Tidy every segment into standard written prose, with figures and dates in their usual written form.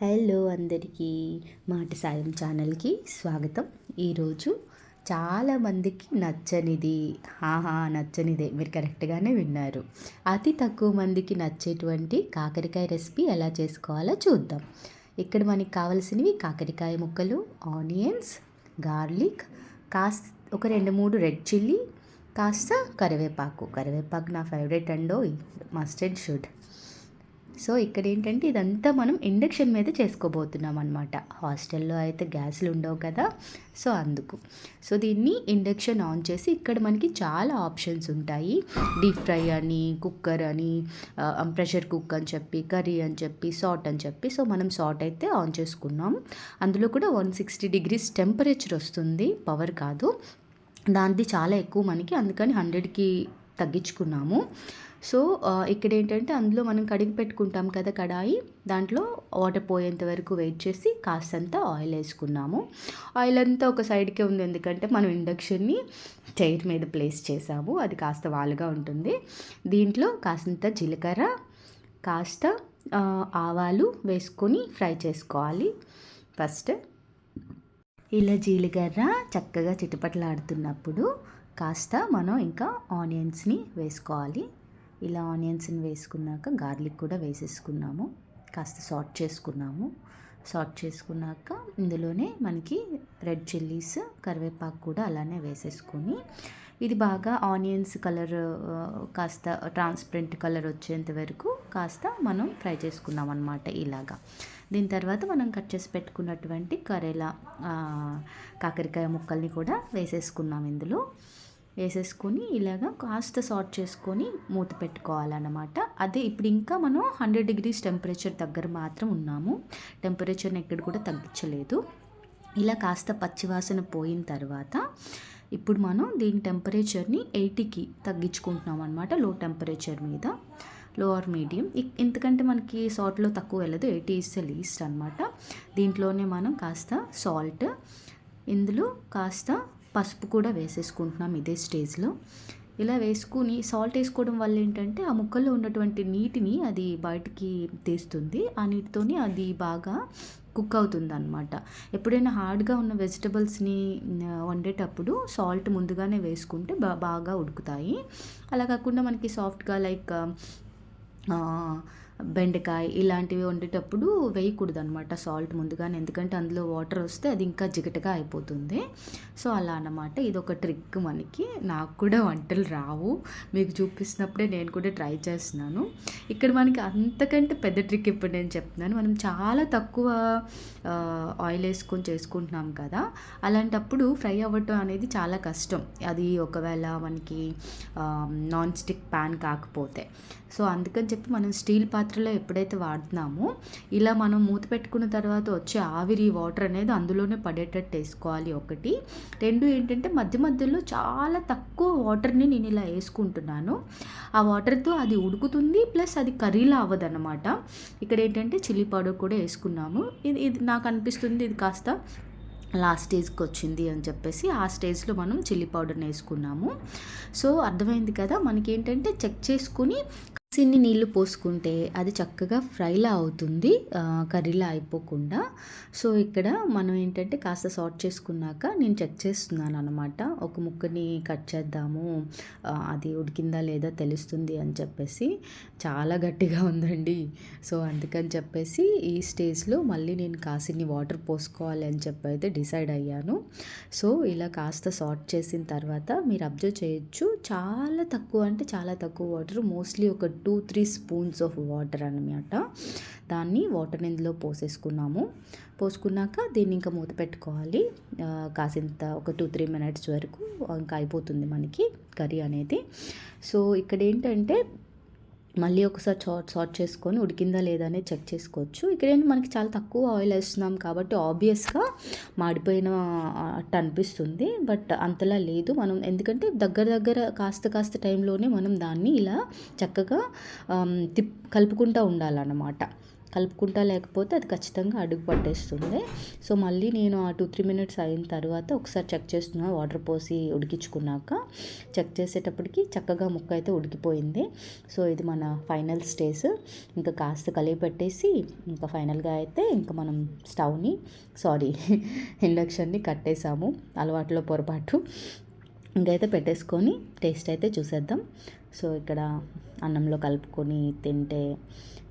Hello అందరికీ మాట సాయం ఛానల్కి స్వాగతం. ఈరోజు చాలామందికి నచ్చనిదే మీరు కరెక్ట్గానే విన్నారు. అతి తక్కువ మందికి నచ్చేటువంటి కాకరకాయ రెసిపీ ఎలా చేసుకోవాలో చూద్దాం. ఇక్కడ మనకి కావాల్సినవి కాకరకాయ ముక్కలు, ఆనియన్స్, గార్లిక్, ఒక 2-3 రెడ్ చిల్లీ, కాస్త కరివేపాకు నా ఫేవరెట్ అండో, మస్ట్ అండ్ షుడ్. సో ఇక్కడ ఏంటంటే ఇదంతా మనం ఇండక్షన్ మీద చేసుకోబోతున్నాం అనమాట. హాస్టల్లో అయితే గ్యాస్లు ఉండవు కదా, సో అందుకు. సో దీన్ని ఇండక్షన్ ఆన్ చేసి ఇక్కడ మనకి చాలా ఆప్షన్స్ ఉంటాయి. డీప్ ఫ్రై అని, కుక్కర్ అని, ప్రెషర్ కుక్ అని చెప్పి, కర్రీ అని చెప్పి, సాట్ అని చెప్పి. సో మనం సాట్ అయితే ఆన్ చేసుకున్నాం. అందులో కూడా 160 degrees టెంపరేచర్ వస్తుంది, పవర్ కాదు. దానిది చాలా ఎక్కువ మనకి, అందుకని 100కి తగ్గించుకున్నాము. సో ఇక్కడ ఏంటంటే అందులో మనం కడిగి పెట్టుకుంటాం కదా కడాయి, దాంట్లో వాటర్ పోయేంత వరకు వెయిట్ చేసి కాస్తంత ఆయిల్ వేసుకున్నాము. ఆయిల్ అంతా ఒక సైడ్కే ఉంది, ఎందుకంటే మనం ఇండక్షన్ని చైర్ మీద ప్లేస్ చేసాము, అది కాస్త వాలుగా ఉంటుంది. దీంట్లో కాస్తంత జీలకర్ర, కాస్త ఆవాలు వేసుకొని ఫ్రై చేసుకోవాలి. ఫస్ట్ ఇలా జీలకర్ర చక్కగా చిటపటలాడుతున్నప్పుడు కాస్త మనం ఇంకా ఆనియన్స్ని వేసుకోవాలి. ఇలా ఆనియన్స్ని వేసుకున్నాక గార్లిక్ కూడా వేసేసుకున్నాము, కాస్త సాట్ చేసుకున్నాక ఇందులోనే మనకి రెడ్ చిల్లీస్, కరివేపాకు కూడా అలానే వేసేసుకొని ఇది బాగా ఆనియన్స్ కలర్ కాస్త ట్రాన్స్పరెంట్ కలర్ వచ్చేంత వరకు కాస్త మనం ఫ్రై చేసుకున్నాం అన్నమాట ఇలాగా. దీని తర్వాత మనం కట్ చేసి పెట్టుకున్నటువంటి కాకరకాయ ముక్కల్ని కూడా వేసేసుకున్నాం. ఇందులో వేసేసుకొని ఇలాగా కాస్త సాట్ చేసుకొని మూత పెట్టుకోవాలన్నమాట. అదే ఇప్పుడు ఇంకా మనం 100 degrees టెంపరేచర్ దగ్గర మాత్రం ఉన్నాము, టెంపరేచర్ని ఎక్కడ కూడా తగ్గించలేదు. ఇలా కాస్త పచ్చివాసన పోయిన తర్వాత ఇప్పుడు మనం దీని టెంపరేచర్ని 80కి తగ్గించుకుంటున్నాం అనమాట, లో టెంపరేచర్ మీద, లో ఆర్ మీడియం. ఎందుకంటే మనకి సాల్ట్లో తక్కువ వెళ్ళదు, 80 is the least అనమాట. దీంట్లోనే మనం కాస్త సాల్ట్, ఇందులో కాస్త పసుపు కూడా వేసేసుకుంటున్నాం ఇదే స్టేజ్లో. ఇలా వేసుకుని సాల్ట్ వేసుకోవడం వల్ల ఏంటంటే ఆ ముక్కల్లో ఉన్నటువంటి నీటిని అది బయటికి తీస్తుంది, ఆ నీటితోని అది బాగా కుక్ అవుతుంది అనమాట. ఎప్పుడైనా హార్డ్గా ఉన్న వెజిటబుల్స్ని వండేటప్పుడు సాల్ట్ ముందుగానే వేసుకుంటే బాగా ఉడుకుతాయి. అలా కాకుండా మనకి సాఫ్ట్గా లైక్ బెండకాయ ఇలాంటివి వండేటప్పుడు వేయకూడదు అనమాట సాల్ట్ ముందుగానే, ఎందుకంటే అందులో వాటర్ వస్తే అది ఇంకా జిగటగా అయిపోతుంది. సో అలా అన్నమాట, ఇది ఒక ట్రిక్ మనకి. నాకు కూడా వంటలు రావు, మీకు చూపిస్తున్నప్పుడే నేను కూడా ట్రై చేస్తున్నాను. ఇక్కడ మనకి అంతకంటే పెద్ద ట్రిక్ ఇప్పుడు నేను చెప్తున్నాను. మనం చాలా తక్కువ ఆయిల్ వేసుకొని చేసుకుంటున్నాం కదా, అలాంటప్పుడు ఫ్రై అవ్వటం అనేది చాలా కష్టం. అది ఒకవేళ మనకి నాన్ స్టిక్ ప్యాన్ కాకపోతే. సో అందుకని చెప్పి మనం స్టీల్ పాత్రలో ఎప్పుడైతే వాడుతున్నామో ఇలా మనం మూత పెట్టుకున్న తర్వాత వచ్చే ఆవిరి వాటర్ అనేది అందులోనే పడేటట్టు వేసుకోవాలి. ఒకటి, రెండు ఏంటంటే మధ్య మధ్యలో చాలా తక్కువ వాటర్ని నేను ఇలా వేసుకుంటున్నాను. ఆ వాటర్తో అది ఉడుకుతుంది, ప్లస్ అది కర్రీలా అవ్వదన్నమాట. ఇక్కడ ఏంటంటే చిల్లీ పౌడర్ కూడా వేసుకున్నాము. ఇది నాకు అనిపిస్తుంది ఇది కాస్త లాస్ట్ స్టేజ్కి వచ్చింది అని చెప్పేసి ఆ స్టేజ్లో మనం చిల్లీ పౌడర్ని వేసుకున్నాము. సో అర్థమైంది కదా, మనకి ఏంటంటే చెక్ చేసుకుని ఇన్ని నీళ్లు పోసుకుంటే అది చక్కగా ఫ్రైలా అవుతుంది, కర్రీలా అయిపోకుండా. సో ఇక్కడ మనం ఏంటంటే కాస్త సాట్ చేసుకున్నాక నేను చెక్ చేస్తున్నాను అనమాట, ఒక ముక్కని కట్ చేద్దాము, అది ఉడికిందా లేదా తెలుస్తుంది అని చెప్పేసి. చాలా గట్టిగా ఉందండి. సో అందుకని చెప్పేసి ఈ స్టేజ్లో మళ్ళీ నేను కాసిన్ని వాటర్ పోసుకోవాలి అని చెప్పి అయితే డిసైడ్ అయ్యాను. సో ఇలా కాస్త సాట్ చేసిన తర్వాత మీరు అబ్జర్వ్ చేయొచ్చు, చాలా తక్కువ అంటే చాలా తక్కువ వాటర్, మోస్ట్లీ ఒక 2-3 స్పూన్స్ ఆఫ్ వాటర్ అన్నమాట. దాన్ని వాటర్ని ఇందులో పోసుకున్నాక దీన్ని ఇంకా మూత పెట్టుకోవాలి. కాసింత ఒక 2-3 minutes వరకు ఇంకా అయిపోతుంది మనకి కర్రీ అనేది. సో ఇక్కడ ఏంటంటే మళ్ళీ ఒకసారి సాట్ చేసుకొని ఉడికిందా లేదా అనేది చెక్ చేసుకోవచ్చు. ఇక్కడ ఏంటి మనకి చాలా తక్కువ ఆయిల్ వేస్తున్నాం కాబట్టి ఆబ్వియస్గా మాడిపోయిన అట్టు అనిపిస్తుంది, బట్ అంతలా లేదు. మనం ఎందుకంటే దగ్గర కాస్త టైంలోనే మనం దాన్ని ఇలా చక్కగా కలుపుకుంటూ ఉండాలన్నమాట. కలుపుకుంటా లేకపోతే అది ఖచ్చితంగా అడుగు పట్టేస్తుంది. సో మళ్ళీ నేను ఆ 2-3 మినిట్స్ అయిన తర్వాత ఒకసారి చెక్ చేస్తున్నా, వాటర్ పోసి ఉడికించుకున్నాక చెక్ చేసేటప్పటికి చక్కగా ముక్క అయితే ఉడికిపోయింది. సో ఇది మన ఫైనల్ స్టేజ్. ఇంకా కాస్త కలిపి పెట్టేసి ఇంకా ఫైనల్గా అయితే ఇంకా మనం ఇండక్షన్ని కట్టేసాము, అలవాట్లో పొరపాటు. ఇంకైతే పెట్టేసుకొని టేస్ట్ అయితే చూసేద్దాం. సో ఇక్కడ అన్నంలో కలుపుకొని తింటే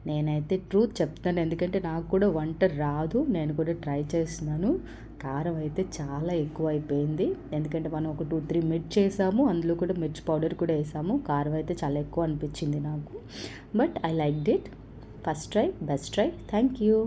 నేనైతే ట్రూత్ చెప్తాను, ఎందుకంటే నాకు కూడా వంట రాదు, నేను కూడా ట్రై చేస్తున్నాను. కారం అయితే చాలా ఎక్కువ అయిపోయింది, ఎందుకంటే మనం ఒక 2-3 మిర్చి వేసాము, అందులో కూడా మిర్చి పౌడర్ కూడా వేసాము. కారం అయితే చాలా ఎక్కువ అనిపించింది నాకు. But I liked it. First try best try. Thank you.